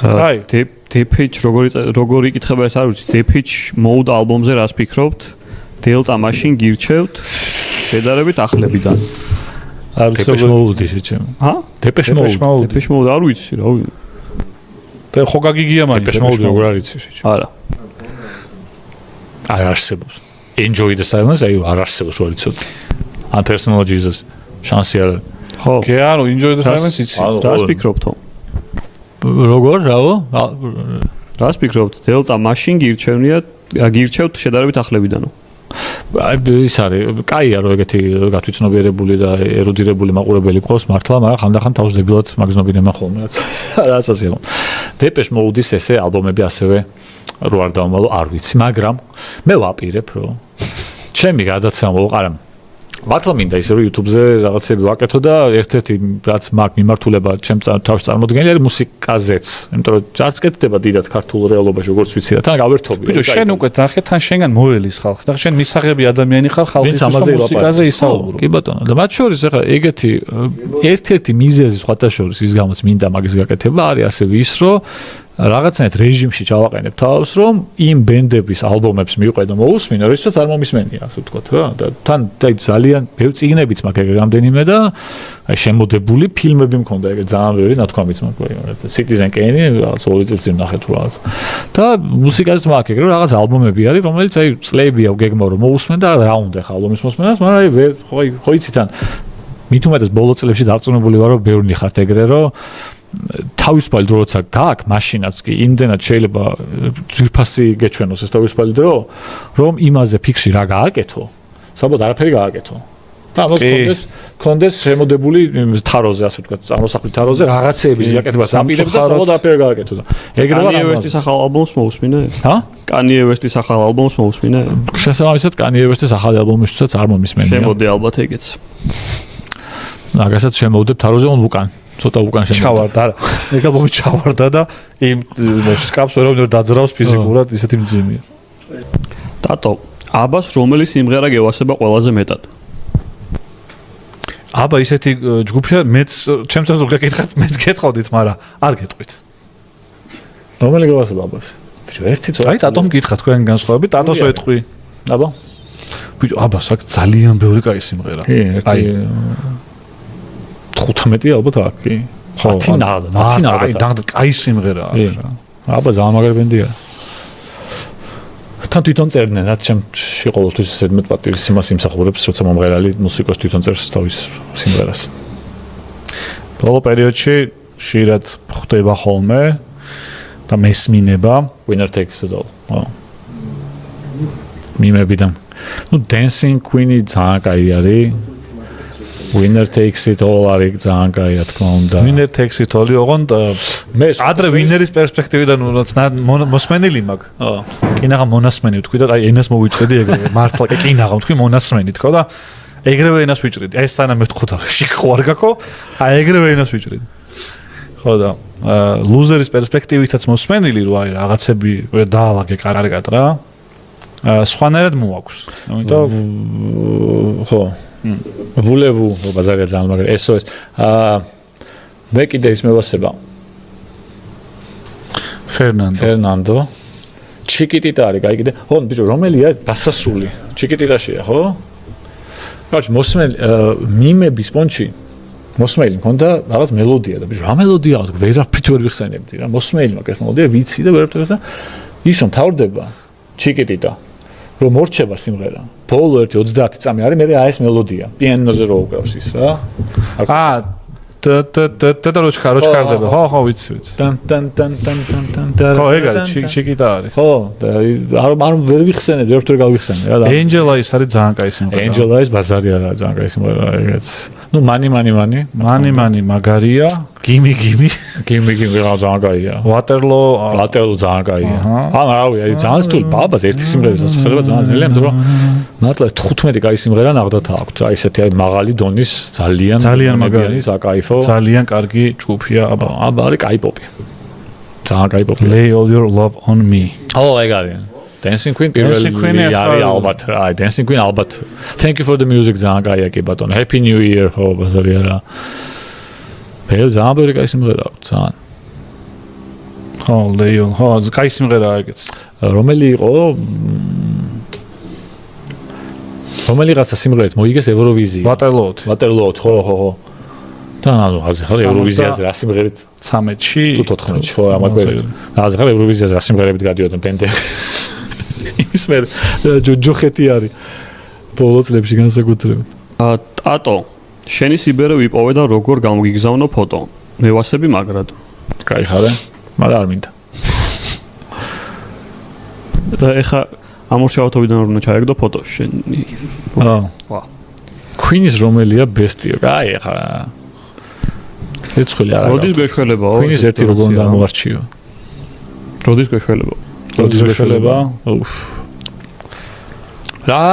აი, Depeche როგორი იკითხება ეს არ ვიცი. Depeche Mode ალბომზე რას ფიქრობთ? Delta Machine გირჩევთ შედარებით ახლებიდან. არ ვიცი Depeche Mode ისე ჩემ. ჰა? Depeche Mode არ ვიცი რა. და ხო გაგიგია მაინც Depeche Mode როგორ არის ისე? არა. არ არსებობს. Enjoy the silence, აი არ არსებობს რა ვიცი. ან Personal Jesus შანსი არა. ხო. კი არა, Enjoy the silence იცი. რას ფიქრობთო? როგორ რაო? რას ფიქრობთ? Delta Machine გირჩევთ შედარებით ახლებიდანო. აი ის არის, კაია რომ ეგეთი გათვითცნობიერებული და ერუდირებული მაყურებელი ყავს მართლა, მაგრამ ხანდახან თავს დებილად მაგზნობინებმა ხოლმე რაც. რა ასასია. Depeche Mode-ის ესე ალბომები ასევე რო არ დავმალო, არ ვიცი, მაგრამ მე ვაპირებ, რომ ჩემი გადაცემა მოყარა. მართლა მინდა ისე რომ YouTube-ზე რაღაცები ვაკეთო და ერთ-ერთი რაც მაქვს მიმართულება ჩემ თავში წარმოდგენილი არის მუსიკაზეც. იმიტომ რომ ჯარც კეთდება დიდად ქართულ რეალობაში როგორც ვიცი და თან გავერთობი. ბიჭო, შენ უკვე ნახე თან შენგან მოელის ხალხი. და შენ მისაღები ადამიანი ხარ ხალხის მუსიკაზე ისაუბრო. კი ბატონო, და მათ შორის ახლა ეგეთი ერთ-ერთი მიზეზი სხვათა შორის ის გამოც მინდა მაგის გაკეთება არის ასევე ის რომ რაღაცნაირად რეჟიმში ჩავაყენებ თავს, რომ იმ ბენდების ალბომებს მივყვედო მოусმინო, როდესაც არ მომისმენია, ასე ვთქვათ რა. და თან ძალიან ბევრი წიგნებიც მაქვს ეგ რამდენიმე და აი შემოდებული ფილმები მქონდა ეგ ძალიან ბევრი, ნათქვამიც მაქვს. Citizen Kane, რაღაც 2 წელს წინ ნახეთ რაღაც. და მუსიკაზეც მაქვს ეგ რომ რაღაც ალბომები არის, რომელიც აი წლებია გეგმა რომ მოусმენ და რა უნდა ხა ალბომის მოსმენას, მაგრამ აი ხო იცი თან მით უმეტეს ბოლო წლებში დარწმუნებული ვარ რომ ბევრი ხართ ეგრე რომ თავისუფალი დრო როცა გაქვს მაშინაც კი იმდენად შეიძლება ძვირფასი გეჩვენოს ეს თავისუფალი დრო რომ იმაზე ფიქრი რა გააკეთო საბოლოოდ არაფერი გააკეთო და ამას კონდეს შემოდებული თაროზე ასე ვთქვათ წარმოსახვის თაროზე რაღაცეების გაკეთებას აპირებს და საბოლოოდ არაფერი გააკეთო და ეგრევე Kanye West-ის ახალ ალბომს მოусმინე? ჰა? Kanye West-ის ახალ ალბომს მოусმინე? შესაბამისად Kanye West-ის ახალი ალბომისთვისაც არ მომისმენია. შემოდე ალბათ ეგეც. მაგასაც შემოვდებ თაროზე უკან ცოტა უკან შემოვიდა. ჩავარდა, არა. ეგ ალბომი ჩავარდა და იმ სკაფს ვერავინ დაძრავს ფიზიკურად, ისეთი მძიმეა. ტატო, აბას რომელი სიმღერა გევასება ყველაზე მეტად? აბა ისეთი ჯგუფია, მეც ჩემთვის რო გეკითხათ, მეც გეტყოდით, მაგრამ არ გეტყვით. რომელი გევასება აბას? ბიჭო, ერთი ცოტა. აი, ტატომ გითხრა თქვენ განსხვავებით, ტატოს ვეტყვი. აბა? ბიჭო, აბას აქ ძალიან ბევრი კაი სიმღერა. აი 15 ალბათ აქ კი. ხო, 10 აი, კაი სიმღერაა რა. აბა ძალიან მაგარი ბენდია. თან თვითონ წერდნენ, რაც ჩემში ყოველთვის ზედმეტ პატივს იმას იმსახურებს, როცა მომღერალი მუსიკოს თვითონ წერს თავის სიმღერას. ბოლო პერიოდში ხშირად ხდება ხოლმე და მესმინება Winner Takes It All. ხო. მიმებიდან. ნუ Dancing Queen-ი ძალიან კაი არის. Winner Takes It All არის ძალიან კაი, რა თქმა უნდა. Winner Takes It All ოღონდ მე ადრე ვინერის პერსპექტივიდან რაც მოსმენილი მაქვს. ხო. კინაღა მონასმენი ვთქვი და აი ენას მოვიჭრედი ეგრევე. მართლა კინაღა ვთქვი მონასმენი თქო და ეგრევე ენას ვიჭრედი. ეს სანა მეთქოდა შიქ ხო არ გაქო? აი ეგრევე ენას ვიჭრედი. ხო და ლუზერის პერსპექტივითაც მოსმენილი რო აი რაღაცები დაალაგე კარგად რა. სხვანაირად მოაქვს. ამიტომ ხო. ვულევუ ბაზარია ძალიან მაგარი SOS. მე კიდე ის მევასება. Fernando. Chiquitita არის, კაი კიდე. ხო, ბიჭო, რომელია დასასრული? Chiquitita-შია, ხო? კარგი, მოსმელი მიმების პონჩი. მოსმელი მქონდა რაღაც მელოდია და ბიჭო, რა მელოდია აქვს? ვერაფრით ვერ ვიხსენებდი რა. მოსმელი მაგას მელოდია, ვიცი და ვერაფრით და ის რომ თავდება Chiquitita. რომ მორჩება სიმღერა. ბოლო 30 წამი არის, მე ეს მელოდია. პიანოზე რო უკრავს ის რა. და როჩკარდება. ხო, ვიცი. ტან. ხო, ეგ არის, ჩიკიტა არის. ხო, არ ვერ ვიხსენებ, ვერ გავიხსენე რა. Angela is არის ძალიან კაი სიმღერა. Angela is ბაზარია რა, ძალიან კაი სიმღერა ეგეც. ნუ მანი მაგარია. Gimme რა ძალიან კაია. Waterloo ძალიან კაია. რავი, ძალიან სტილი ბაბას ერთი სიმღერის დასახელება ძალიან ძნელია, იმიტომ რომ მართლა 15 კაი სიმღერა ნახდათა აქვს. რა ისეთი აი მაღალი დონის ძალიან მაგარი, საკაიფო. ძალიან კარგი ჯგუფია, აბა არის კაი პოპი. ძალიან კაი პოპი. Lay all your love on me. ეგ არის. Dancing Queen პირველი არის ალბათ. აი Dancing Queen ალბათ. Thank you for the music ძალიან კაია კი ბატონო. Happy New Year ხო ბაზარია რა. ძალიან ბევრი კაი სიმღერა აქვს ძალიან. ხო, ლეიო. ხო, კაი სიმღერაა ეგეც. რომელი იყო რომელიღაცა სიმღერით მოიგეს ევროვიზია. ვატერლოოთ, ხო. და აზრი ხარ ევროვიზიაზე რა სიმღერით 13-ში, თუ 14-ში ხო ამაკვირით. აზრი ხარ ევროვიზიაზე რა სიმღერებით გადიოდნენ ბენდები. ის მე ჯოხეთი არის. ბოლო წლებში განსაკუთრებით. ტატო, შენი სიბერე ვიპოვე და როგორ გამოგიგზავნო ფოტო. მე ვასები მაგრად. კაი ხარ? მაგრამ არ მინდა. და ეხა ამორჩევათობიდან უნდა ჩაეგდო ფოტო შენი. ვა. Queen-ის რომელია ბესტიო? კაი ხარ. ცეცხლი არა. როდის გეშველებაო? Queen-ის ერთი როგორ უნდა მოვარჩიო? როდის გეშველებაო? როდის გეშველება? რა?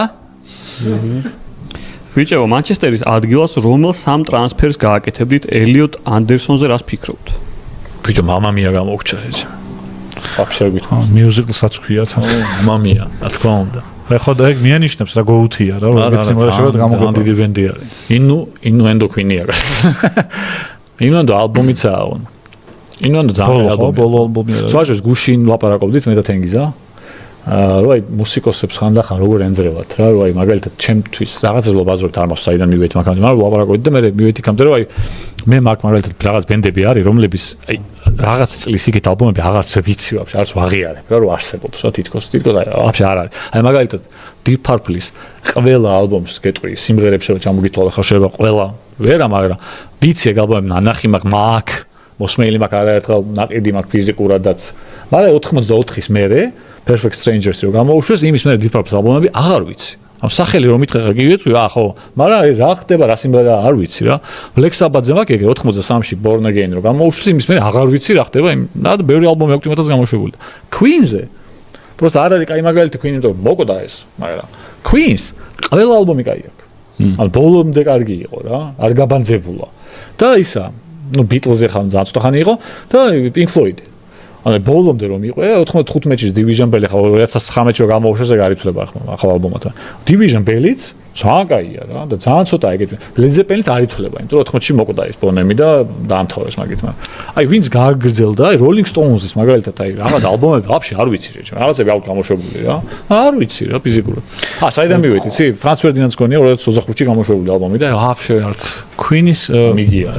ვიჭებო, მანჩესტერის ადგილას რომელ სამ ტრანსფერს გააკეთებდით ელიოტ ანდერსონზე რას ფიქრობთ? ბიჭო, მამამია გამოგჩა ეს. აფშერებით. მიუზიკლსაც ქვია თან. მამამია, რა თქმა უნდა. ეხლა და ეგ მიანიშნებს რა გოუთია რა, როგორც სიმღერაში გამოგება. დიდი ბენდი არის. ინუენდო Queen-ია. ინუენდო ალბომიცაა. ინუენდო ძალიან ალბომი. ბოლო ალბომია. სხვაჟეს გუშინ ლაპარაკობდით მე და თენგიზა. როი მუსიკოსებს ხანდახან როგორ ენძრევათ რა, როი მაგალითად ჩემთვის რაღაცას ვაბაზრობთ არ მაქვს საიდან მივედი მაგამდე, მაგრამ ლაპარაკობთ და მე მივედი კამდე როი მე მაგ მაგალითად რაღაც ბენდები არის, რომლების აი რაღაც წლის იქით ალბომები აღარც ვიცი ვაფშე, არც ვაღიარებ რა, რომ არსებობს რა თითქოს აი ვაფშე არ არის. აი მაგალითად Deep Purple-ის ყველა ალბომს გეტყვი, სიმღერებს შემოგითვალე ხარ შეიძლება ყველა ვერა, მაგრამ ვიცი ეგ ალბომები ნანახი მაქვს, მოსმენილი მაქვს არაერთხელ ნაყიდი მაქვს ფიზიკურადაც. მაგრამ 84-ის მერე Perfect Strangers-ი რომ გამოუშვეს, იმის მერე Deep Purple-ის ალბომები აღარ ვიცი. ანუ სახელი რომ მითხე გიგეცვი რა ხო, მაგრამ რა ხდება რა სიმღერა არ ვიცი რა. Black Sabbath-ზე მაქვს ეგრე 83-ში Born Again რომ გამოუშვეს, იმის მერე აღარ ვიცი რა ხდება, და ბევრი ალბომი აქვს იმათაც გამოშვებული. Queen-ზე просто არ არის კაი მაგალითი Queen-ი, იმიტომ რომ მოკოდა ეს, მაგრამ Queen-ს ყველა ალბომი კაი აქვს. ანუ ბოლომდე კარგი იყო რა, არ გაბანძებულა. და ისა, ну Beatles-ზე ხან ზაცტოხანი იყო და Pink Floyd. ანუ ბოლომდე რომ იყო 95-ის Division Bell ხა 2019-ში რომ გამოუშვეს ეგ არ ითვლება ახლა ალბომათა. Division Bell-იც ძალიან კაია რა და ძალიან ცოტა ეგეთი. Led Zeppelin-იც არ ითვლება, იმიტომ რომ 94-ში მოკოდა ის ბონემი და დაამთავრეს მაგით, მაგრამ აი ვინც გააგრძელდა, აი Rolling Stones-ის მაგალითად აი რაღაც ალბომები ვაფშე არ ვიცი რა, რაღაცები აქვს გამოშვებული რა. არ ვიცი რა ფიზიკურად. საიდან მივედი, იცი? Franz Ferdinand-ს გონია 2025-ში გამოშვებული ალბომი და ვაფშე არც Queen-ის მიგია.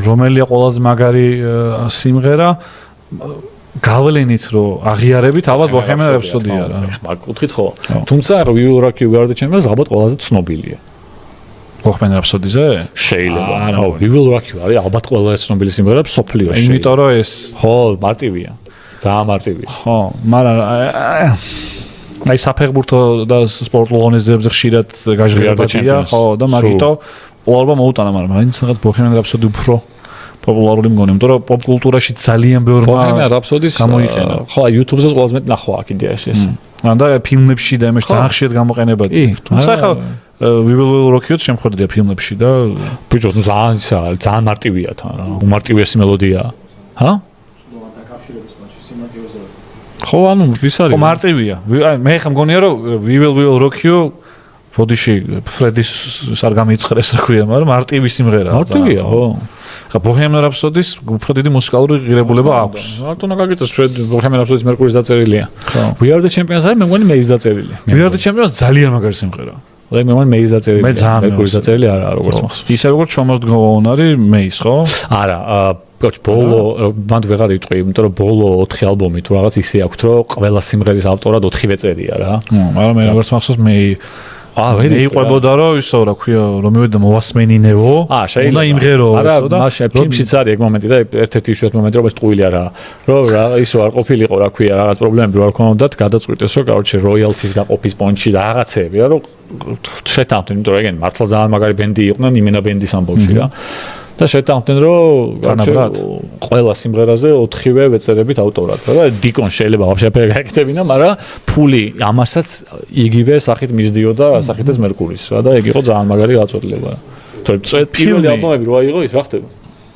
რომელია ყველაზე მაგარი სიმღერა? გავლენით რომ აღიარებით ალბათ Bohemian Rhapsody-ია რა. მაგ კუთხით ხო. თუმცა We Will Rock You Guard the Champions ალბათ ყველაზე ცნობილია. Bohemian Rhapsody-ზე? შეიძლება. ხო, We Will Rock You არის ალბათ ყველაზე ცნობილი სიმღერა სოფლიოში. იმიტომ რომ ეს ხო, მარტივია. ძალიან მარტივია. ხო, მაგრამ აი საფეხბურთო და სპორტულ ღონისძიებებზე ხშირად გაჟღერებადია, ხო, და მაგიტო პოპულარობა მოუტანა, მაგრამ მაინც რაღაც Bohemian Rhapsody უფრო პოპულარული მგონი, იმიტომ რომ პოპ კულტურაში ძალიან ბევრმა Bohemian Rhapsody-ს გამოიყენა. ხო, YouTube-ზე ყველაზე მეტ ნახვა აქ იდეაში ეს. და ფილმებში და იმაში ძალიან ხშირად გამოყენებადი. თუმცა ახლა We Will Rock You-ს შემოხვედრია ფილმებში და ბიჭო, ძალიან მარტივია თან რა. უმარტივესი მელოდია. ჰა? ხო, ანუ ის არის. ხო, მარტივია. მე ხა მგონია რომ We Will Rock You ბოდიში ფრედის არ გამიწყრეს რა ქვია, მაგრამ მარტივი სიმღერაა. მარტივია, ხო. ხა Bohemian Rhapsody-ს უფრო დიდი მუსიკალური ღირებულება აქვს. მარტო ნაგაგიწეს Bohemian Rhapsody-ს მერკურის დაწერილია. We Are the Champions არის მე მგონი მეის დაწერილი. We Are the Champions ძალიან მაგარი სიმღერაა. მე მგონი მეის დაწერილი. მე ძალიან მერკურის დაწერილი არა, როგორც მახსოვს. ისე როგორც Almost Go On არის მეის, ხო? არა, ბოლო მანდ ვეღარ იტყვი, იმიტომ რომ ბოლო 4 ალბომი თუ რაღაც ისე აქვს, რომ ყველა სიმღერის ავტორად 4-ვე წერია რა. მაგრამ მე როგორც მახსოვს მე მეიყვებოდა რომ ისო რა ქვია რომ მივედი მოვასმენინეო უნდა იმღერო ისო და მაშინ ფილმშიც არის ეგ მომენტი და ერთ-ერთი იშვიათი მომენტი რომ ეს ტყუილი არა რომ რა ისო არ ყოფილიყო რა ქვია რაღაც პრობლემები რო არ ქონდათ გადაწყვიტეს რომ კაუჩი როიალთის გაყოფის პონჩი და რაღაცეები რა რომ შეტანხმდნენ იმიტომ რომ ეგენ მართლა ძალიან მაგარი ბენდი იყვნენ იმენა ბენდის ამბავში რა და შეტანხმდნენ რომ ყველა სიმღერაზე 4-ვე ვეწერებით ავტორად და დიკონ შეიძლება ვაფშე გაეკეთებინა მაგრამ ფული ამასაც იგივე სახით მისდიოდა ასახითაც მერკურის რა და ეგ იყო ძალიან მაგარი გაწყვეტილება თორე პირველი ალბომები რო აიღო ის რა ხდება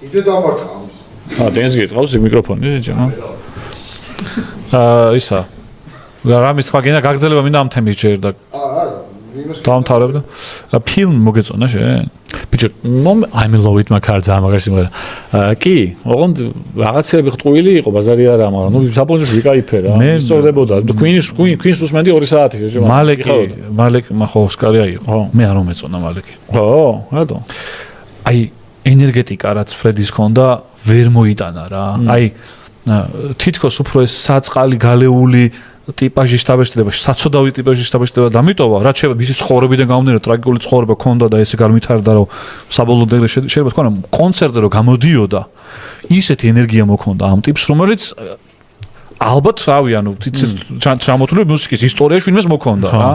იდე დამარცხა ამის დენს გიტყავს მიკროფონი ეჭა ისა რამის თქვა გინდა გაგრძელება მინდა ამ თემის ჯერ და არა დაამთავრებდა ფილმ მოგეწონა შენ ბიჭო, I'm in love with my car ძალიან მაგარი სიმღერა. კი, ოღონდ რაღაცები ყტუილი იყო, ბაზარი არა, მაგრამ ნუ საპოზიში ვიკაიფე რა. სწორდებოდა. Queen-ს უსმენდი 2 საათი. მალეკი ხო ოსკარი აიღო. მე არ მომეწონა მალეკი. ხო, რატო? აი ენერგეტიკა რაც ფრედის ქონდა ვერ მოიტანა რა. აი თითქოს უფრო ეს საწყალი გალეული ტიპაჟის დაბეჭდება, საცოდავი ტიპაჟის დაბეჭდება და ამიტომა რაც შეიძლება მისი ცხოვრებიდან გამომდინარე ტრაგიკული ცხოვრება ქონდა და ესე გარმითარდა რომ საბოლოო დღე შეიძლება თქვა რომ კონცერტზე რომ გამოდიოდა ისეთი ენერგია მოქონდა ამ ტიპს რომელიც ალბათ რავი ანუ ჩამოთვლილი მუსიკის ისტორიაში ვინმეს მოქონდა რა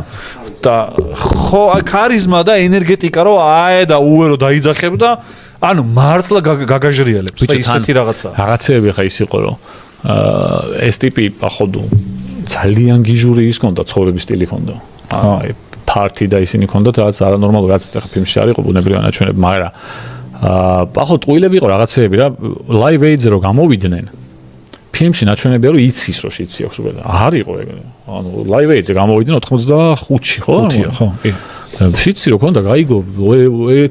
და ხო ქარიზმა და ენერგეტიკა რომ აე და უერო დაიძახებდა ანუ მართლა გაგაჟრიელებს და ისეთი რაღაცა რაღაცეები ხა ის იყო რომ ეს ტიპი походу ძალიან გიჟური ის ქონდა ცხოვრების სტილი ქონდა აი პარტი და ისინი ქონდათ რაღაც არანორმალური რაც ახლა ფილმში არ იყო ბუნებრივი ნაჩვენები მაგრამ походу ტყუილები იყო რაღაცეები რა live aid-ზე რომ გამოვიდნენ ფილმში ნაჩვენებია რომ იცის რომ შეიცი აქვს უბრალოდ არ იყო ეგრე ანუ live aid-ზე გამოვიდნენ 85-ში ხო ხო კი შიცი რო ქონდა გაიგო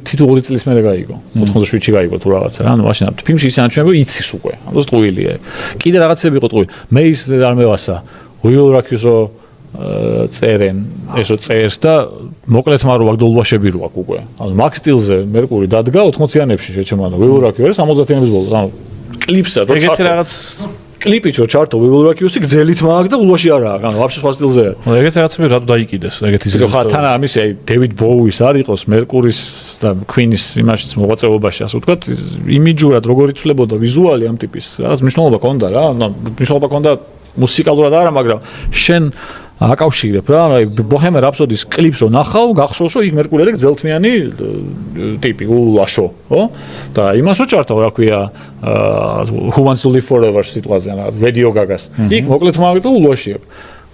თითო 2 წლის მერე გაიგო 87-ში გაიგო თუ რაღაცა რა ანუ მაშინ ფილმში ისე ნაჩვენებია იცის უკვე ანუ ტყუილია კიდე რაღაცები იყო ტყუილი მე ის არ მევასა Will Rock-ს წერენ ესო წერს და მოკლედ მარო ვაკ დოლვაშები რო აქვს უკვე ანუ მაგ სტილზე მერკური დადგა 80-იანებში შეჩემანა Will Rock-ი არის 70-იანების ბოლოს ანუ კლიპსა რო ეგეთი რაღაც კლიპი რო ჩართო Will Rock-ი გზელით მაგ და ულვაში არაა ანუ ვაფშე სხვა სტილზეა ეგეთი რაღაცები რატო დაიკიდეს ეგეთი ზუსტად ხო თან ამის აი დევიდ ბოუის არ იყოს მერკურის და ქვინის იმაშიც მოღვაწეობაში ასე ვთქვათ იმიჯურად როგორ იცვლებოდა ვიზუალი ამ ტიპის რაღაც მნიშვნელობა ქონდა რა ანუ მნიშვნელობა ქონდა მუსიკალურად არა მაგრამ შენ აკავშირებ რა აი ბოჰემ რაფსოდის კლიპს რო ნახავ გახსოვს რომ იქ მერკური არის გზელთმიანი ტიპი ულაშო ხო და იმას რო ჩართო რა ქვია who wants to live forever სიტყვაზე რა Radio Gaga-ს იქ მოკლედ მაგიტო ულაშია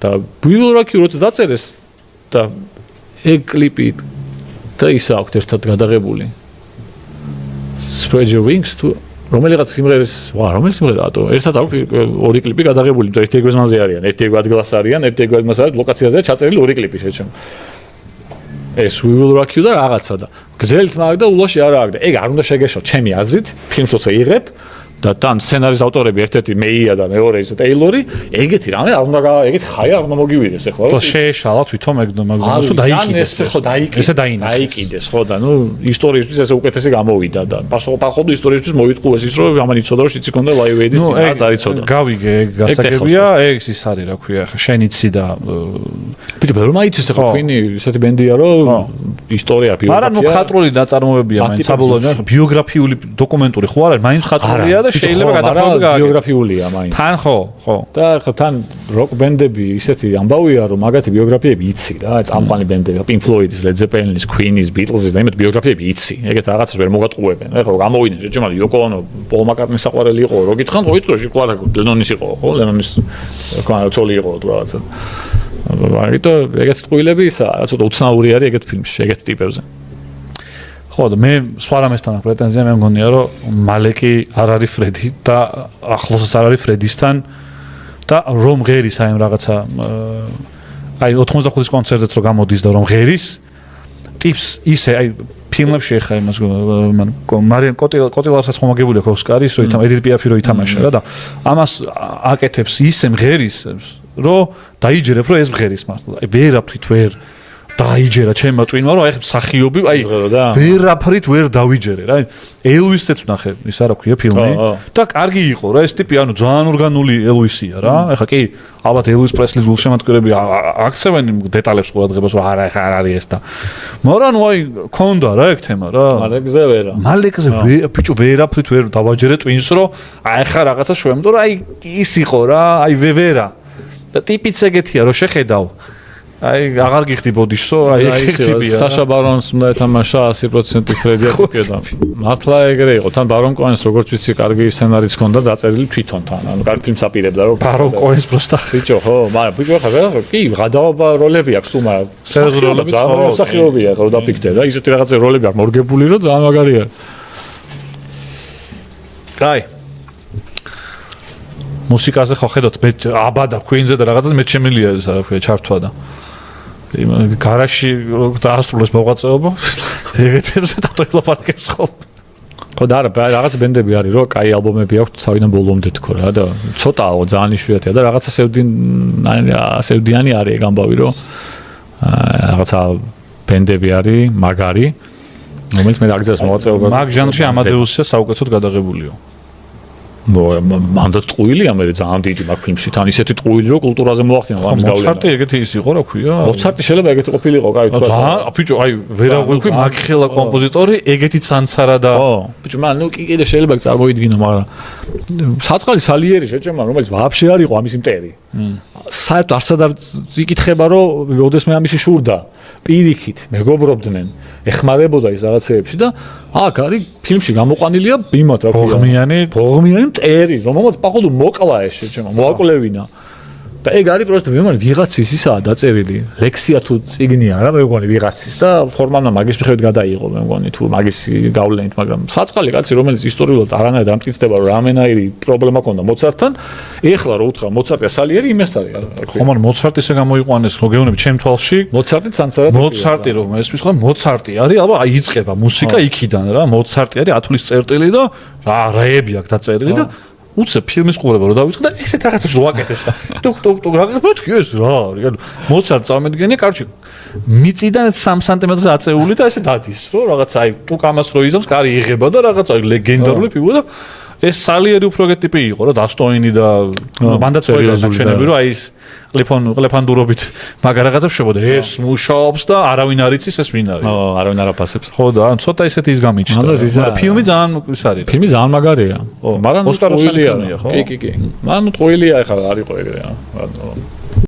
და Will Rock-ი როცა დაწერეს და ეგ კლიპი და ის აქვს ერთად გადაღებული Spread Your Wings თუ რომელიღაც სიმღერის რომელი სიმღერაა ერთად აქვს 2 კლიპი გადაღებული და ერთი ეგვაზმაზე არიან ერთი ადგილას არიან ერთი ეგვაზმაზე ლოკაციაზეა ჩაწერილი 2 კლიპი შეჩემ ეს Will Rock You და რაღაცა და გზელით მაგ და ულაში არა აქვს და ეგ არ უნდა შეგეშალ ჩემი აზრით ფილმს როცა იღებ და თან სცენარის ავტორები ერთ-ერთი მეია და მეორე ის ტეილორი ეგეთი რამე არ უნდა ეგეთი ხაი არ უნდა მოგივიდეს ახლა ხო შეეშალა თვითონ მაგდომაგდომას და დაიკიდეს ხო დაიკიდეს ხო და ნუ ისტორიისთვის ესე უკეთესი გამოვიდა და პასუხობ ისტორიისთვის მოიტყუეს ის რომ ამან იცოდა რომ შიც იქონდა live aid-ის წინაც არ იცოდა გავიგე გასაგებია ეგ ის არის რა ქვია ხა შენ იცი და ბიჭო ბევრი მაიცის ახლა Queen-ი ისეთი ბენდია რომ ისტორია ბიოგრაფია მაგრამ ნუ ხატრული დაწარმოებია მაინც საბოლოო ბიოგრაფიული დოკუმენტური ხო არა მაინც ხატრულია და შეიძლება გადახდება ბიოგრაფიულია მაინც. თან ხო. და ხო თან როკ ბენდები ისეთი ამბავია რომ მაგათი ბიოგრაფიები იცი რა, წამყვანი ბენდები, Pink Floyd-ის, Led Zeppelin-ის, Queen-ის, Beatles-ის და იმათ ბიოგრაფიები იცი. ეგეთ რაღაცას ვერ მოგატყუებენ. ეხლა გამოვიდნენ შეჭმალი Yoko Ono, Paul McCartney-ის საყვარელი იყო, რო გითხან, ხო იტყვი შეყვარა Lennon-ის იყო, ხო, Lennon-ის კონცოლი იყო თუ რაღაცა. მაგრამ ეგეთ ტყუილები ისა, ცოტა უცნაური არის ეგეთ ფილმში, ეგეთ ტიპებზე. ხო და მე სხვა რამესთან აქვს პრეტენზია მე მგონია რომ მალეკი არ არის ფრედი და ახლოსაც არ არის ფრედისთან და რომ ღერის აი რაღაცა აი 85-ის კონცერტზეც რომ გამოდის და რომ ღერის ტიპს ისე აი ფილმებში ხა იმას მარიან კოტილარსაც ხომაგებული აქვს ოსკარის რომ ითამაშა Edith Piaf-ი რომ ითამაშა რა და ამას აკეთებს ისე ღერის რომ დაიჯერებ რომ ეს ღერის მართლა აი ვერაფრით ვერ დაიჯერა ჩემმა წვინმა რომ აი მსახიობი აი ვერაფრით ვერ დავიჯერე რა ელვისიც ვნახე ის არა ქვია ფილმი და კარგი იყო რა ეს ტიპი ანუ ძალიან ორგანული ელვისია რა ეხა კი ალბათ ელვის პრესლის გულშემატკივრები აქცევენ დეტალებს ყურადღებას რომ არა ეხა არ არის ეს და მაგრამ ნუ აი ქონდა რა ეგ თემა რა მალეკზე ვერა მალეკზე ბიჭო ვერაფრით ვერ დავაჯერე ტვინს რომ აი ეხა რაღაცა შევემდო რა აი ის იყო რა აი ვერა და ტიპიც ეგეთია რომ შეხედავ აი აღარ გიხდი ბოდიშსო აი ექციპია საშა ბარონს უნდა ეთამაშა 100% ფრედი ატიკედა მართლა ეგრე იყო თან ბარონ კოენს როგორც ვიცი კარგი სცენარიც ჰქონდა დაწერილი თვითონ თან ანუ კარგი ფილმს აპირებდა რომ ბარონ კოენს პროსტა ბიჭო ხო მაგრამ ბიჭო ხა კი გადაობა როლები აქვს თუმცა სერიოზული როლები ძალიან მსახიობია ხო დაფიქრე და ისეთი რაღაცა როლები აქვს მორგებული რომ ძალიან მაგარია კაი მუსიკაზე ხო ხედავთ მე აბა და Queen-ზე და რაღაცას მე შემილია ეს რა ქვია ჩართვა და გარაში დაასრულეს მოღვაწეობა. ეგეთებზე დატოილაპარაკებს ხოლმე. ხო და არა რაღაც ბენდები არის რომ კაი ალბომები აქვს თავიდან ბოლომდე თქო რა და ცოტაო ძალიან იშვიათია და რაღაცა სევდიანი არის ეგ ამბავი რომ რაღაცა ბენდები არის მაგარი რომელიც მე აგზას მოაწეობას მაგ ჟანრში ამადეუსია საუკეთესოდ გადაღებულიო. მანდაც ტყუილია მე ძალიან დიდი მაგ ფილმში თან ისეთი ტყუილი რომ კულტურაზე მოახდინა ამის გავლენა. მოცარტი ეგეთი ის იყო რა ქვია? მოცარტი შეიძლება ეგეთი ყოფილიყო, კაი თქვა. ძალიან ბიჭო, აი ვერავექვი მაგხელა კომპოზიტორი ეგეთი ცანცარა და ო, ბიჭო, მან ნუ კიდე შეიძლება წარმოიდგინო, მაგრამ საწყალი სალიერი შეჭემა, რომელიც ვაფშე არ იყო ამის მტერი. საერთოდ არსად არ იკითხება, რომ ოდესმე ამისი შურდა. პირიქით მეგობრობდნენ, ეხმარებოდა ის რაღაცეებში და აქ არის ფილმში გამოყვანილია ბიმად რა ქვია. ბოღმიანი მტერი, რომელმაც პაყუდო მოკლა ეს შეჭემა, მოაკვლევინა. და ეგ არის პროსტო ვიღაცის ისაა დაწერილი. ლექსია თუ წიგნია რა მე მგონი ვიღაცის და ფორმალმა მაგის მიხედვით გადაიღო მე მგონი თუ მაგის გავლენით, მაგრამ საწყალი კაცი რომელიც ისტორიულად არანაირად არ მტკიცდება რომ რამენაირი პრობლემა ქონდა მოცარტთან, ეხლა რო უთხრა მოცარტია სალიერი იმასთან არის. ხომ არ მოცარტი ესე გამოიყვანეს ხო გეუბნები ჩემ თვალში მოცარტი ცანცარად მოცარტი რომ ესმის ხო მოცარტი არის ალბათ აი იწყება მუსიკა იქიდან რა მოცარტი არის ათulis წერტილი და რა რაები აქვს დაწერილი და უცებ ფილმის ყურება რომ დავიწყე და ესეთ რაღაცებს რო აკეთებს და ტუკ რაღაც მეთქი ეს რა არის ანუ მოცარტი წარმოიდგენია კარჩი მიწიდან 3 სანტიმეტრზე აწეული და ესე დადის რომ რაღაც აი ტუკ ამას რო იზამს კარი იღება და რაღაც აი ლეგენდარული ფიგურა და ეს სალიერი უფრო ეგეთი ტიპი იყო რა დასტოინი და მანდაც ყოლია ნაჩვენები რომ აი ეს ყლეფანდურობით მაგარ რაღაცებს შვებოდა ეს მუშაობს და არავინ არ იცის ეს ვინ არის არავინ არ აფასებს ხო და ან ცოტა ისეთი ის გამიჩნდა მაგრამ ფილმი ძალიან ის არის ფილმი ძალიან მაგარია მაგრამ ოსკაროსანი ფილმია ხო კი მაგრამ ტყუილია ეხლა არ იყო ეგრე რა